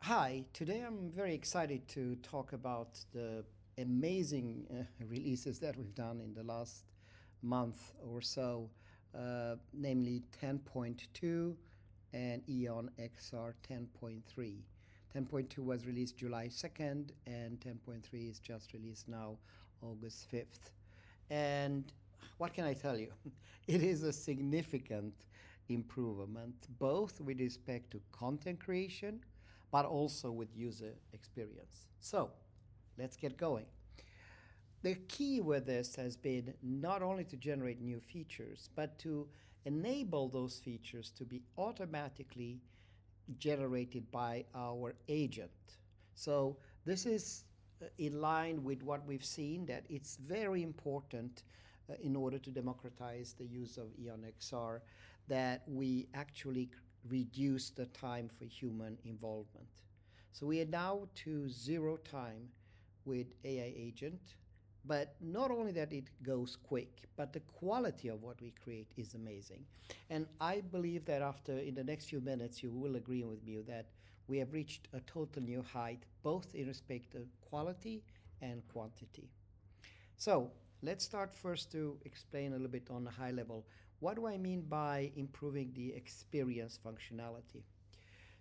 Hi, today I'm very excited to talk about the amazing releases that we've done in the last month or so, namely 10.2 and EON-XR 10.3. 10.2 was released July 2nd, and 10.3 is just released now, August 5th. And what can I tell you? It is a significant improvement, both with respect to content creation, but also with user experience. So let's get going. The key with this has been not only to generate new features, but to enable those features to be automatically generated by our agent. So this is in line with what we've seen, that it's very important in order to democratize the use of EON-XR that we actually reduce the time for human involvement. So we are now to 0 time with AI agent. But not only that it goes quick, but the quality of what we create is amazing. And I believe that in the next few minutes, you will agree with me that we have reached a total new height, both in respect of quality and quantity. So let's start first to explain a little bit on a high level. What do I mean by improving the experience functionality?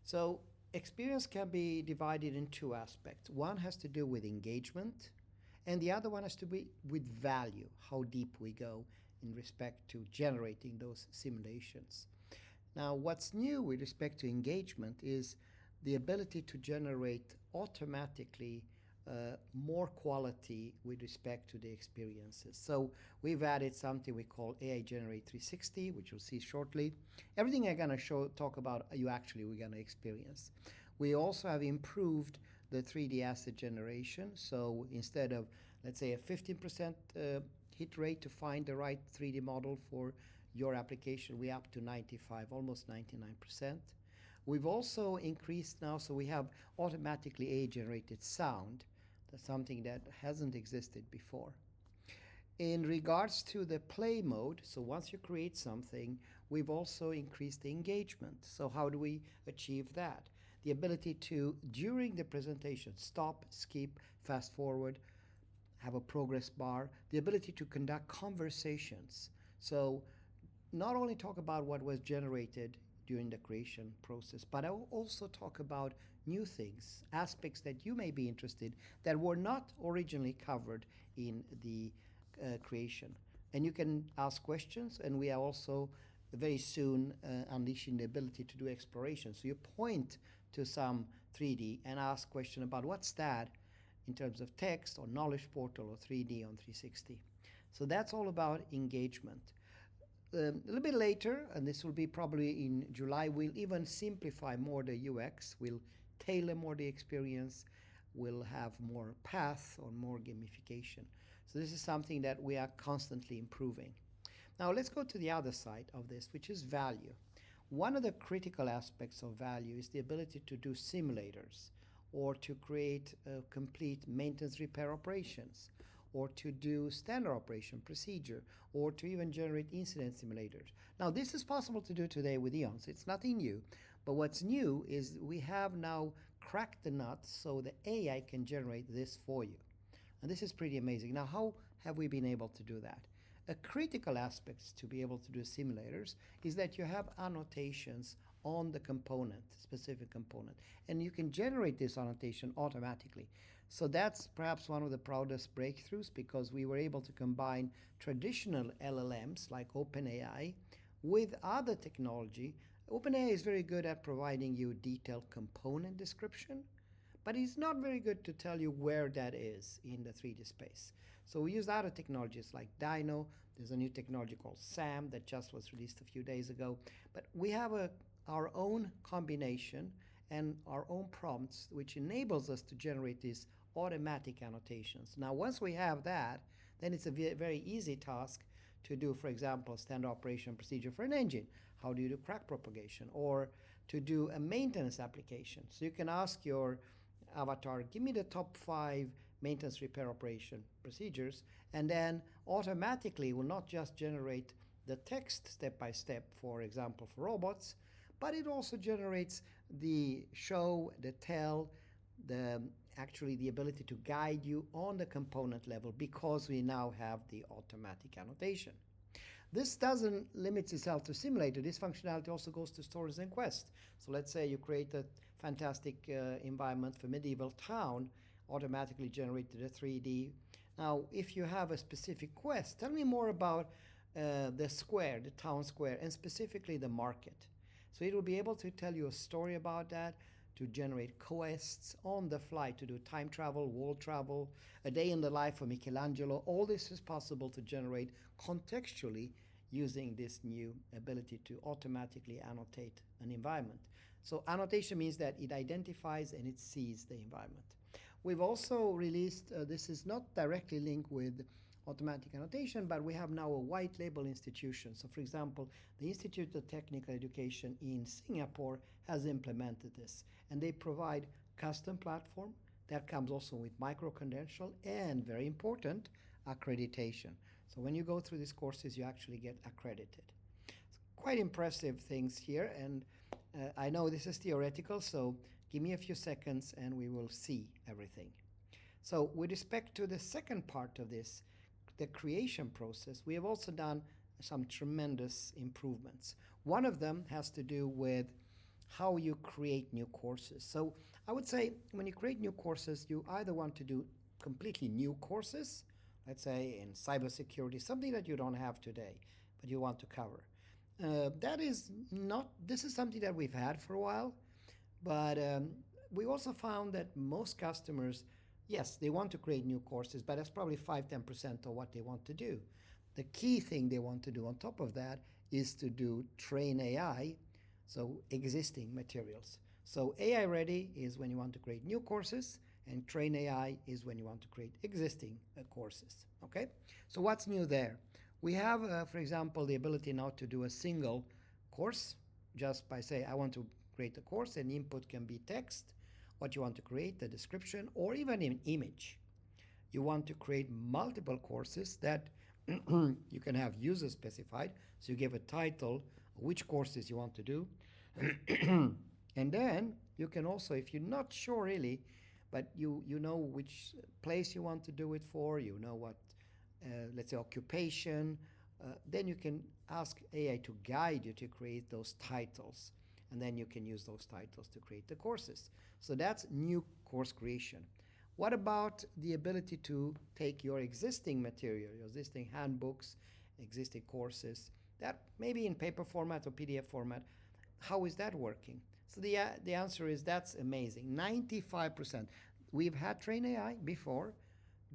So experience can be divided in two aspects. One has to do with engagement, and the other one has to be with value, how deep we go in respect to generating those simulations. Now, what's new with respect to engagement is the ability to generate automatically more quality with respect to the experiences. So we've added something we call AI Generate 360, which you'll see shortly. Everything I'm going to talk about, we're going to experience. We also have improved the 3D asset generation. So instead of, let's say, a 15% hit rate to find the right 3D model for your application, we're up to 95, almost 99%. We've also increased now, so we have automatically AI-generated sound. That's something that hasn't existed before. In regards to the play mode, so once you create something, we've also increased the engagement. So how do we achieve that? The ability to, during the presentation, stop, skip, fast forward, have a progress bar, the ability to conduct conversations. So not only talk about what was generated during the creation process, but I will also talk about new things, aspects that you may be interested that were not originally covered in the creation. And you can ask questions, and we are also very soon unleashing the ability to do exploration. So you point to some 3D and ask question about what's that in terms of text or knowledge portal or 3D on 360. So that's all about engagement. A little bit later, and this will be probably in July, we'll even simplify more the UX. We'll tailor more the experience. We'll have more paths or more gamification. So this is something that we are constantly improving. Now let's go to the other side of this, which is value. One of the critical aspects of value is the ability to do simulators, or to create complete maintenance repair operations, or to do standard operation procedure, or to even generate incident simulators. Now, this is possible to do today with EON, so it's nothing new. But what's new is we have now cracked the nut so the AI can generate this for you. And this is pretty amazing. Now, how have we been able to do that? A critical aspect to be able to do simulators is that you have annotations on the component, specific component, and you can generate this annotation automatically. So that's perhaps one of the proudest breakthroughs, because we were able to combine traditional LLMs like OpenAI with other technology. OpenAI is very good at providing you detailed component description, but it's not very good to tell you where that is in the 3D space. So we use other technologies like Dino. There's a new technology called SAM that just was released a few days ago. But we have our own combination and our own prompts, which enables us to generate these automatic annotations. Now, once we have that, then it's a very easy task to do, for example, standard operation procedure for an engine. How do you do crack propagation? Or to do a maintenance application. So you can ask your avatar, give me the top 5 maintenance repair operation procedures, and then automatically will not just generate the text step by step, for example, for robots, but it also generates the show, the tell, the actually the ability to guide you on the component level because we now have the automatic annotation. This doesn't limit itself to simulator. This functionality also goes to stories and quests. So let's say you create a fantastic environment for medieval town, automatically generated a 3D. Now, if you have a specific quest, tell me more about the square, the town square, and specifically the market. So it will be able to tell you a story about that, to generate quests on the fly, to do time travel, world travel, a day in the life of Michelangelo. All this is possible to generate contextually using this new ability to automatically annotate an environment. So annotation means that it identifies and it sees the environment. We've also released, this is not directly linked with automatic annotation, but we have now a white label institution. So for example, the Institute of Technical Education in Singapore has implemented this, and they provide custom platform that comes also with micro-credential and, very important, accreditation. So when you go through these courses, you actually get accredited. Quite impressive things here, and I know this is theoretical, so give me a few seconds and we will see everything. So with respect to the second part of this, the creation process, we have also done some tremendous improvements. One of them has to do with how you create new courses. So I would say when you create new courses, you either want to do completely new courses, let's say in cybersecurity, something that you don't have today, but you want to cover. This is something that we've had for a while, but we also found that most customers, yes, they want to create new courses, but that's probably 5-10% of what they want to do. The key thing they want to do on top of that is to do train AI, so existing materials. So AI ready is when you want to create new courses, and train AI is when you want to create existing courses. Okay, so what's new there? We have, for example, the ability now to do a single course just by saying, I want to create a course, and input can be text, what you want to create, the description, or even an image. You want to create multiple courses that you can have user specified. So you give a title, which courses you want to do. And then you can also, if you're not sure really, but you know which place you want to do it for, you know what, let's say occupation, then you can ask AI to guide you to create those titles. And then you can use those titles to create the courses. So that's new course creation. What about the ability to take your existing material, your existing handbooks, existing courses, that maybe in paper format or PDF format, how is that working? So the answer is that's amazing. 95%. We've had Train AI before,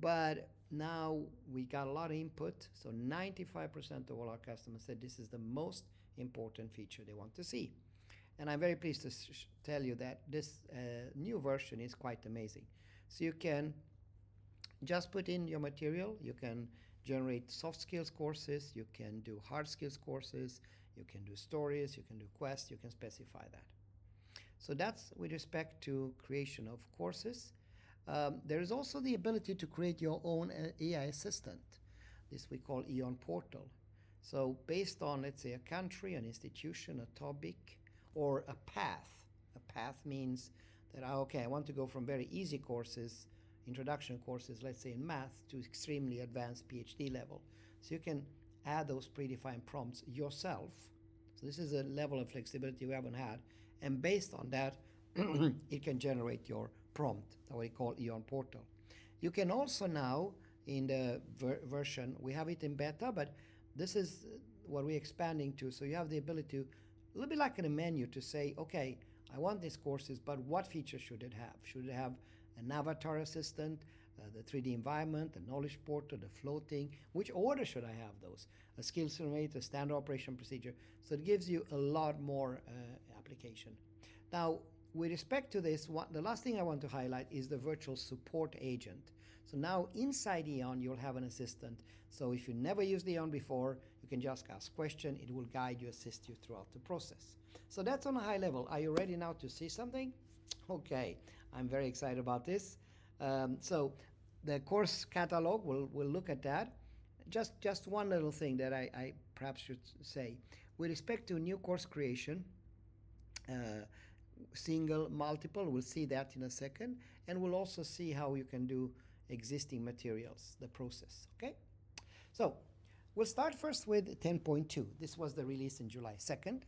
but now we got a lot of input. So 95% of all our customers said this is the most important feature they want to see. And I'm very pleased to tell you that this new version is quite amazing. So you can just put in your material, you can generate soft skills courses, you can do hard skills courses, you can do stories, you can do quests, you can specify that. So that's with respect to creation of courses. There is also the ability to create your own AI assistant. This we call EON Portal. So based on, let's say, a country, an institution, a topic, or a path. A path means that, okay, I want to go from very easy courses, introduction courses, let's say in math, to extremely advanced PhD level. So you can add those predefined prompts yourself. So this is a level of flexibility we haven't had. And based on that, it can generate your prompt, that we call EON Portal. You can also now, in the version, we have it in beta, but this is what we're expanding to. So you have the ability to, a little bit like in a menu, to say, okay, I want these courses, but what features should it have? Should it have an avatar assistant, the 3D environment, the knowledge portal, the floating? Which order should I have those? A skills simulator, a standard operation procedure. So it gives you a lot more application. Now, with respect to this, the last thing I want to highlight is the virtual support agent. So now inside EON, you'll have an assistant. So if you never used EON before, you can just ask question. It will guide you, assist you throughout the process. So that's on a high level. Are you ready now to see something? Okay, I'm very excited about this. So the course catalog, we'll look at that. Just one little thing that I perhaps should say. With respect to new course creation, single, multiple. We'll see that in a second. And we'll also see how you can do existing materials, the process, okay? So we'll start first with 10.2. This was the release in July 2nd.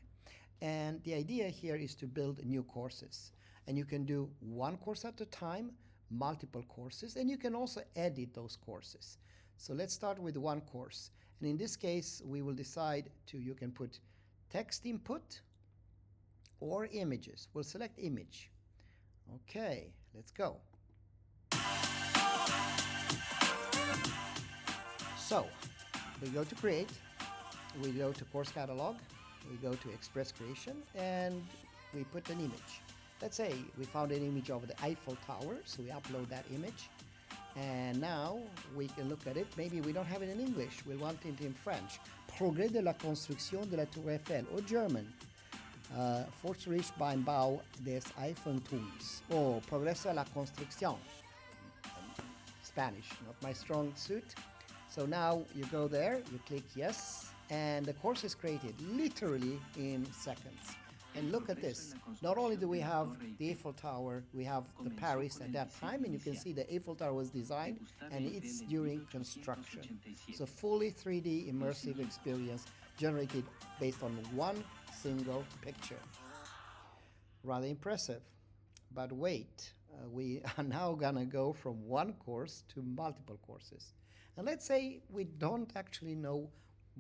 And the idea here is to build new courses. And you can do one course at a time, multiple courses, and you can also edit those courses. So let's start with one course. And in this case, we will decide you can put text input or images. We'll select image. Okay, let's go. So we go to create, we go to course catalog, we go to express creation, and we put an image. Let's say we found an image of the Eiffel Tower, so we upload that image. And now we can look at it. Maybe we don't have it in English, we want it in French. Progrès de la construction de la Tour Eiffel, or German. Fortschrittsbau des Eiffelturms. Or Progreso de la construcción. Spanish, not my strong suit. So now you go there, you click yes, and the course is created literally in seconds. And look at this. Not only do we have the Eiffel Tower, we have the Paris at that time, and you can see the Eiffel Tower was designed and it's during construction. So fully 3D immersive experience generated based on one single picture. Rather impressive. But wait, we are now gonna go from one course to multiple courses. And let's say we don't actually know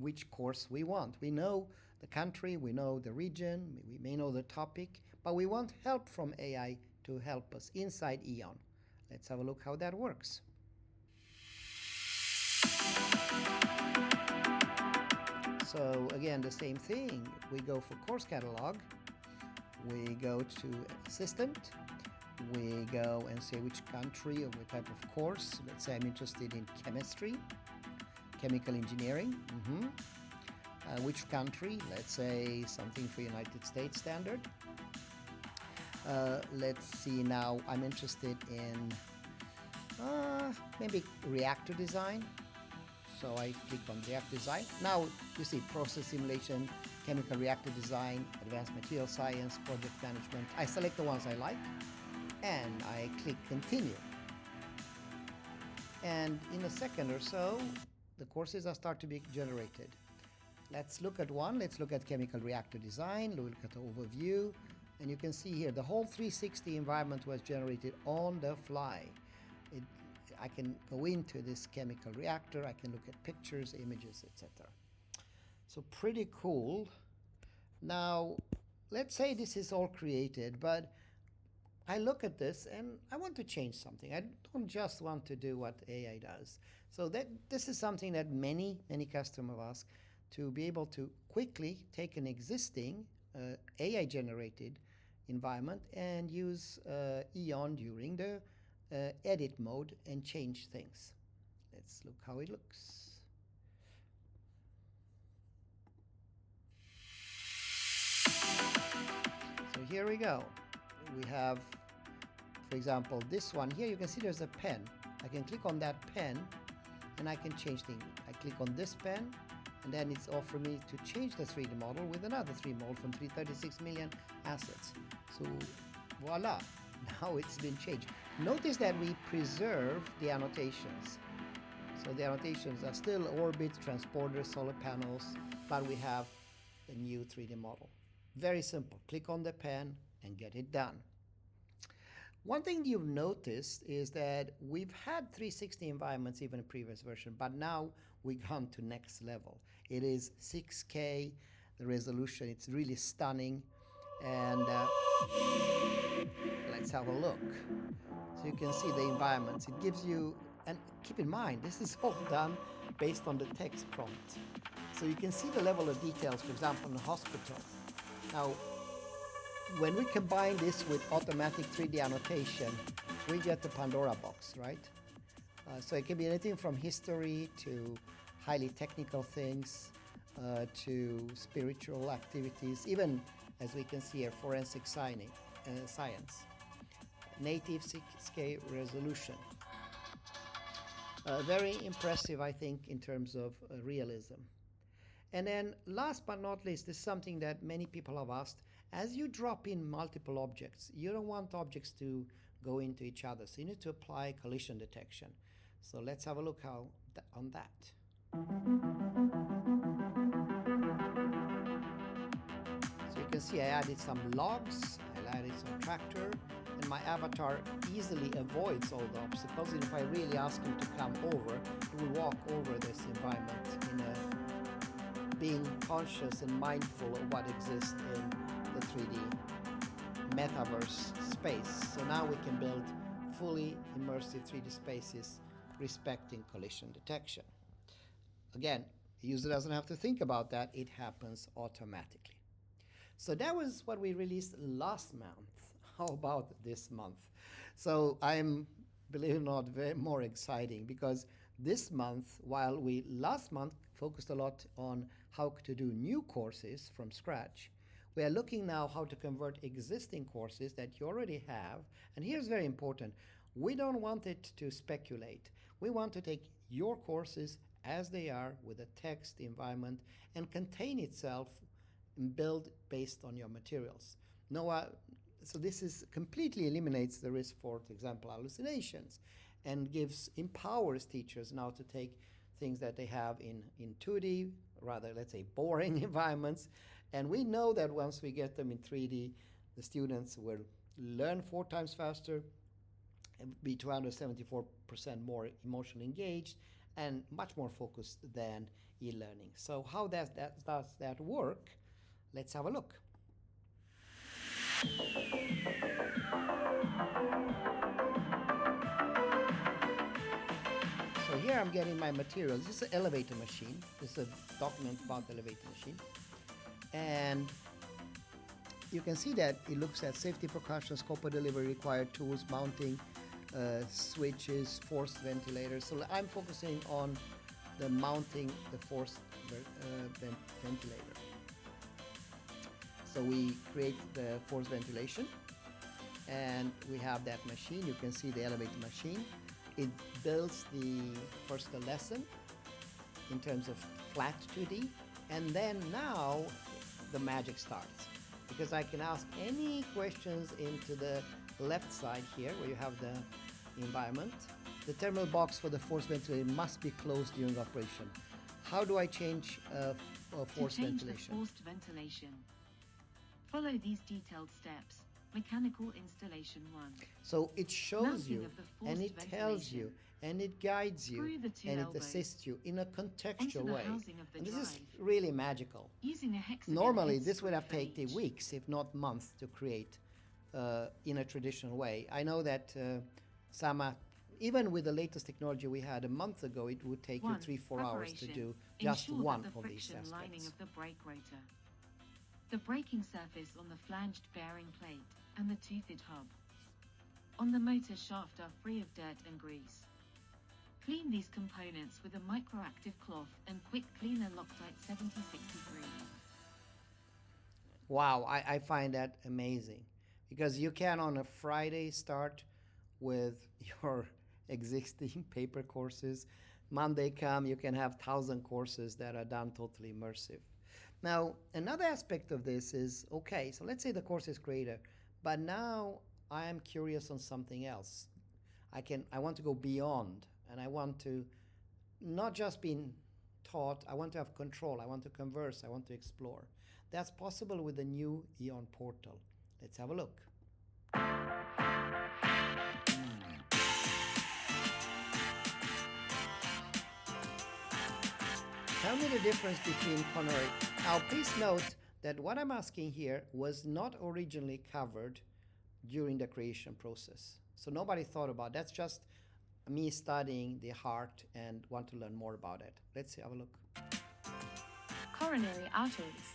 which course we want. We know the country, we know the region, we may know the topic, but we want help from AI to help us inside EON. Let's have a look how that works. So again, the same thing. We go for course catalog, we go to assistant, we go and say which country or what type of course. Let's say I'm interested in chemistry, chemical engineering. Which country? Let's say something for United States standard. Let's see now, I'm interested in maybe reactor design. So I click on reactor design. Now you see process simulation, chemical reactor design, advanced material science, project management. I select the ones I like and I click continue. And in a second or so, the courses are start to be generated. Let's look at one. Let's look at chemical reactor design. Look at the overview. And you can see here the whole 360 environment was generated on the fly. I can go into this chemical reactor. I can look at pictures, images, etc. So pretty cool. Now, let's say this is all created, but I look at this and I want to change something. I don't just want to do what AI does. So this is something that many customers ask, to be able to quickly take an existing AI-generated environment and use EON during the edit mode and change things. Let's look how it looks. So here we go. We have, for example, this one here. You can see there's a pen. I can click on that pen and I can change things. I click on this pen, and then it's offering me to change the 3D model with another 3D model from 336 million assets. So voila, now it's been changed. Notice that we preserve the annotations. So the annotations are still orbit, transporters, solar panels, but we have the new 3D model. Very simple. Click on the pen and get it done. One thing you've noticed is that we've had 360 environments even in previous version, but now we've gone to next level. It is 6K, the resolution, it's really stunning. And let's have a look. So you can see the environments. It gives you, and keep in mind, this is all done based on the text prompt. So you can see the level of details, for example, in the hospital. Now, when we combine this with automatic 3D annotation, we get the Pandora box, right? So it can be anything from history to highly technical things, to spiritual activities, even, as we can see here, forensic science. Native 6K resolution. Very impressive, I think, in terms of realism. And then last but not least, this is something that many people have asked, As you drop in multiple objects, you don't want objects to go into each other, so you need to apply collision detection. So let's have a look on that. So you can see I added some logs, I added some tractor, and my avatar easily avoids all the obstacles. And if I really ask him to come over, he will walk over this environment in a being conscious and mindful of what exists in the 3D metaverse space. So now we can build fully immersive 3D spaces respecting collision detection. Again, the user doesn't have to think about that, it happens automatically. So that was what we released last month. How about this month? So I'm, believe it or not, very more exciting, because this month, while we last month focused a lot on how to do new courses from scratch, we are looking now how to convert existing courses that you already have. And here's very important. We don't want it to speculate. We want to take your courses as they are with a text environment and contain itself and build based on your materials. So this completely eliminates the risk for example, hallucinations, and empowers teachers now to take things that they have in 2D, rather, let's say, boring environments. And we know that once we get them in 3D, the students will learn 4 times faster, and be 274% more emotionally engaged, and much more focused than e-learning. So how does that work? Let's have a look. So here I'm getting my materials. This is an elevator machine. This is a document about the elevator machine. And you can see that it looks at safety precautions, scope of delivery, required tools, mounting, switches, forced ventilators. So I'm focusing on the mounting the forced ventilator. So we create the forced ventilation, and we have that machine. You can see the elevator machine. It builds the lesson in terms of flat 2D, and then now the magic starts, because I can ask any questions into the left side here where you have the environment. The terminal box for the forced ventilator must be closed during operation. How do I change forced ventilation? The forced ventilation. Follow these detailed steps. Mechanical installation 1. So it shows you, and it ventilation. tells you, and it guides you, and it assists you in a contextual way. And this is really magical. Using a hexagon Normally, this would have taken weeks, if not months, to create in a traditional way. I know that Sama, even with the latest technology we had a month ago, it would take you 3-4 hours to do just one of these aspects. Lining of the brake rotor, the braking surface on the flanged bearing plate, and the toothed hub on the motor shaft are free of dirt and grease. Clean these components with a microactive cloth and quick cleaner Loctite 7063. Wow, I find that amazing, because you can on a Friday start with your existing paper courses. Monday come, you can have 1,000 courses that are done totally immersive. Now, another aspect of this is, okay, so let's say the course is created, but now I am curious on something else. I want to go beyond, and I want to not just be taught, I want to have control, I want to converse, I want to explore. That's possible with the new EON portal. Let's have a look. Tell me the difference between coronary. Now, please note that what I'm asking here was not originally covered during the creation process. So nobody thought about it. That's just me studying the heart and want to learn more about it. Let's have a look. Coronary arteries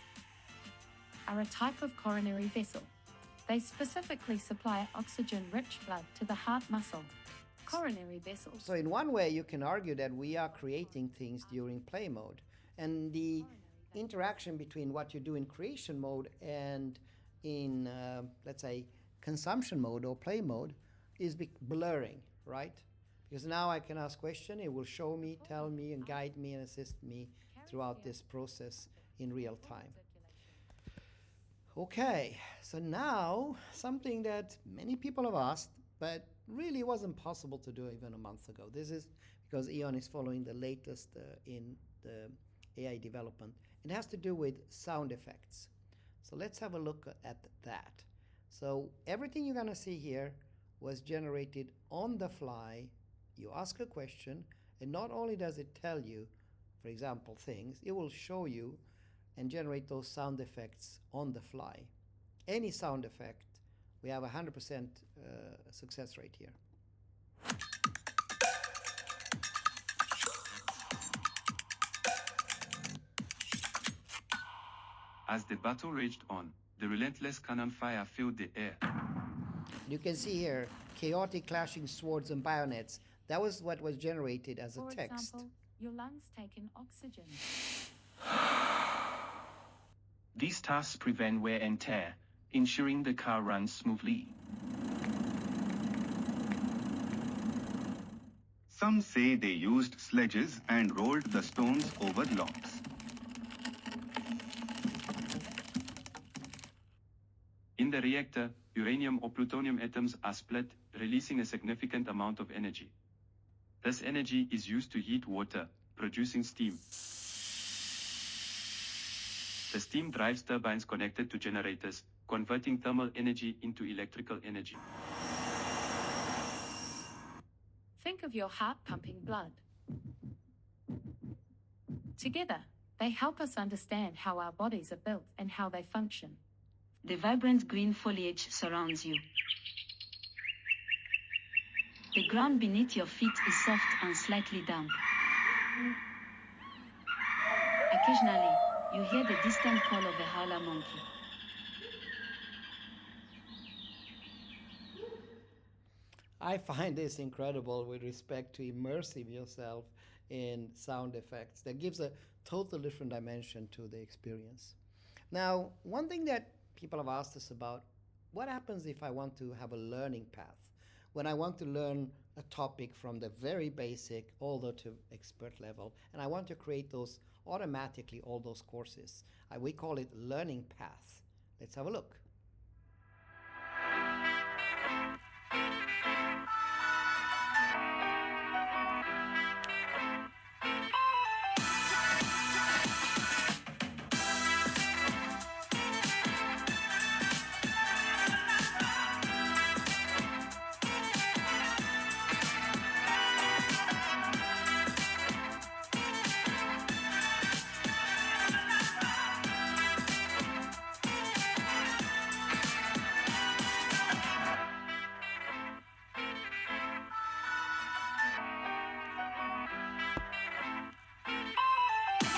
are a type of coronary vessel. They specifically supply oxygen-rich blood to the heart muscle. Coronary vessels. So in one way, you can argue that we are creating things during play mode. And the interaction between what you do in creation mode and in, let's say, consumption mode or play mode is blurring, right? Because now I can ask questions, it will show me, tell me, and guide me and assist me throughout this process in real time. Okay, so now something that many people have asked, but really wasn't possible to do even a month ago. This is because EON is following the latest in the AI development. It has to do with sound effects. So let's have a look at that. So everything you're going to see here was generated on the fly. You ask a question, and not only does it tell you, for example, things, it will show you and generate those sound effects on the fly. Any sound effect, we have a 100% success rate here. As the battle raged on, the relentless cannon fire filled the air. You can see here, chaotic clashing swords and bayonets. That was what was generated as a text. For example, your lungs take in oxygen. These tasks prevent wear and tear, ensuring the car runs smoothly. Some say they used sledges and rolled the stones over logs. In the reactor, uranium or plutonium atoms are split, releasing a significant amount of energy. This energy is used to heat water, producing steam. The steam drives turbines connected to generators, converting thermal energy into electrical energy. Think of your heart pumping blood. Together, they help us understand how our bodies are built and how they function. The vibrant green foliage surrounds you. The ground beneath your feet is soft and slightly damp. Occasionally, you hear the distant call of a howler monkey. I find this incredible with respect to immersing yourself in sound effects. That gives a total different dimension to the experience. Now, one thing that people have asked us about, what happens if I want to have a learning path? When I want to learn a topic from the very basic all the way to expert level, and I want to create those automatically, all those courses. We call it learning path. Let's have a look.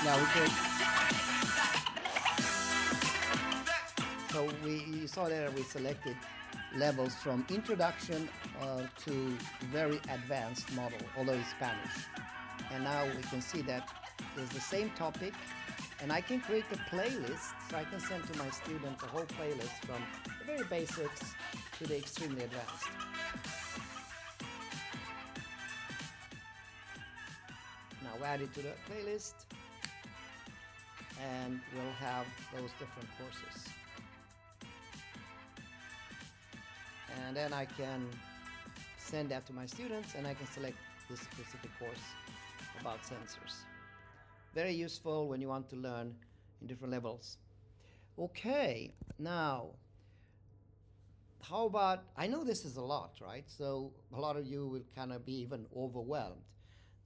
Now we could. So you saw there we selected levels from introduction to very advanced model, although it's Spanish. And now we can see that is the same topic, and I can create a playlist, so I can send to my student a whole playlist from the very basics to the extremely advanced. Now add it to the playlist, and we'll have those different courses. And then I can send that to my students, and I can select this specific course about sensors. Very useful when you want to learn in different levels. Okay, now, how about, I know this is a lot, right? So a lot of you will kind of be even overwhelmed.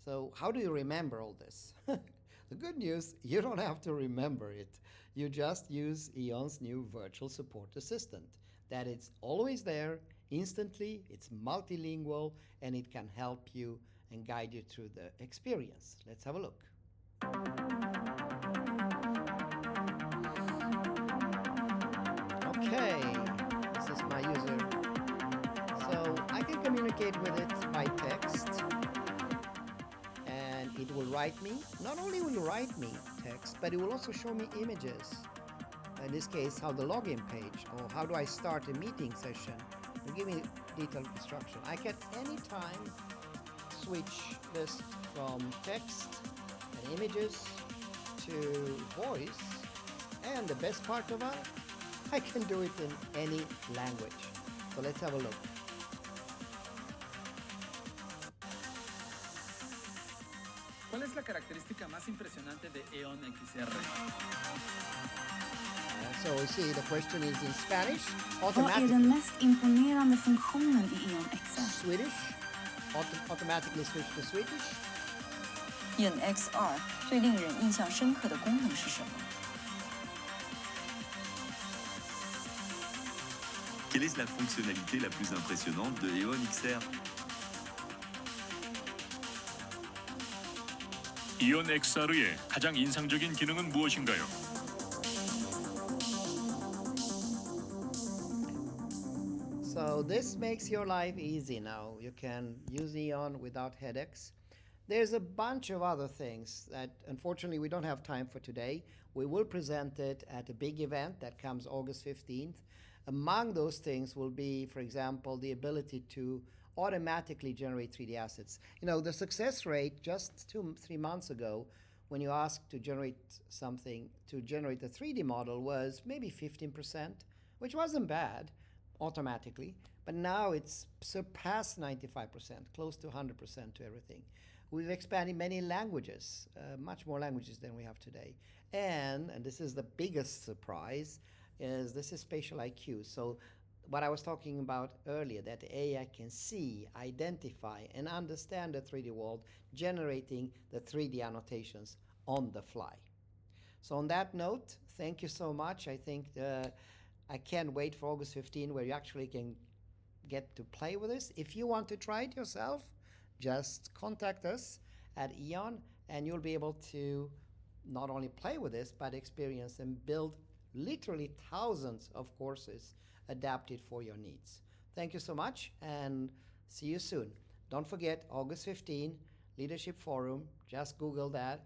So how do you remember all this? The good news, you don't have to remember it. You just use EON's new virtual support assistant. That it's always there, instantly, it's multilingual, and it can help you and guide you through the experience. Let's have a look. Okay, this is my user. So I can communicate with it by text. It will write me, not only will it write me text, but it will also show me images. In this case, how the login page, or how do I start a meeting session. It will give me detailed instruction. I can anytime switch this from text and images to voice. And the best part of all, I can do it in any language. So let's have a look. ¿Cuál es la característica más impresionante de EON-XR? So we see the question is in Spanish, Vad är automatically. den mest imponerande funktionen i EON-XR? Swedish, automatically switch to Swedish. EON-XR 最令人印象深刻的功能是什么？ Quelle est la fonctionnalité la plus impressionnante de EON-XR? EON-XR의 가장 인상적인 기능은 무엇인가요? So this makes your life easy now. You can use EON without headaches. There's a bunch of other things that unfortunately we don't have time for today. We will present it at a big event that comes August 15th. Among those things will be, for example, the ability to automatically generate 3D assets. You know, the success rate just 2-3 months ago when you asked to generate something, to generate a 3D model was maybe 15%, which wasn't bad automatically, but now it's surpassed 95%, close to 100% to everything. We've expanded many languages, much more languages than we have today. And this is the biggest surprise, is this is spatial IQ. So what I was talking about earlier, that AI can see, identify, and understand the 3D world, generating the 3D annotations on the fly. So on that note, thank you so much. I think I can't wait for August 15 where you actually can get to play with this. If you want to try it yourself, just contact us at EON and you'll be able to not only play with this, but experience and build literally thousands of courses adapted for your needs. Thank you so much and see you soon. Don't forget August 15, Leadership Forum. Just Google that